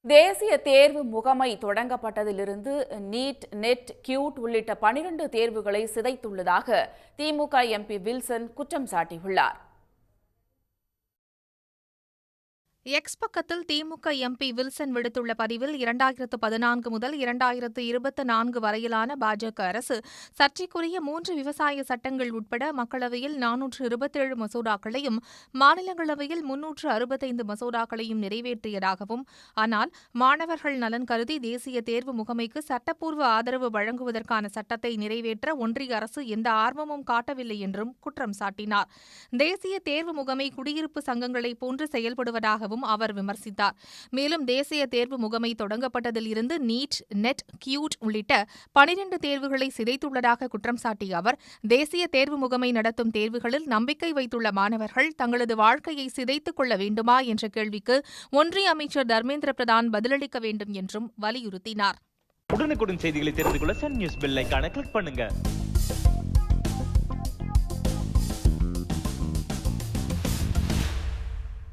தேசிய தேர்வு முகமை தொடங்கப்பட்டதிலிருந்து நீட், நெட், கியூட் உள்ளிட்ட 12 தேர்வுகளை சிதைத்துள்ளதாக திமுக எம்பி வில்சன் குற்றம் சாட்டியுள்ளார். எக்ஸ் பக்கத்தில் திமுக எம்பி வில்சன் விடுத்துள்ள பதிவில் 2014 முதல் 2024 வரையிலான பாஜக அரசு சர்ச்சைக்குரிய 3 விவசாய சட்டங்கள் உட்பட மக்களவையில் 427 மசோதாக்களையும் மாநிலங்களவையில் 365 மசோதாக்களையும் நிறைவேற்றியதாகவும், ஆனால் மாணவர்கள் நலன் கருதி தேசிய தேர்வு முகமைக்கு சட்டப்பூர்வ ஆதரவு வழங்குவதற்கான சட்டத்தை நிறைவேற்ற ஒன்றிய அரசு எந்த ஆர்வமும் காட்டவில்லை என்றும் குற்றம் சாட்டினார். தேசிய தேர்வு முகமை குடியிருப்பு சங்கங்களைப் போன்று செயல்படுவதாகவும் அவர் விமர்சித்தார். மேலும் தேசிய தேர்வு முகமை தொடங்கப்பட்டதில் இருந்து நீட், நெட், கியூட் உள்ளிட்ட 12 தேர்வுகளை சிதைத்துள்ளதாக குற்றம் சாட்டிய அவர், தேசிய தேர்வு முகமை நடத்தும் தேர்வுகளில் நம்பிக்கை வைத்துள்ள மாணவர்கள் தங்களது வாழ்க்கையை சிதைத்துக் கொள்ள வேண்டுமா என்ற கேள்விக்கு ஒன்றிய அமைச்சர் தர்மேந்திர பிரதான் பதிலளிக்க வேண்டும் என்றும் வலியுறுத்தினார். உடனுக்குடன் செய்திகளை தெரிந்து கொள்ள சன் நியூஸ் பெல் ஐகானை கிளிக் பண்ணுங்க.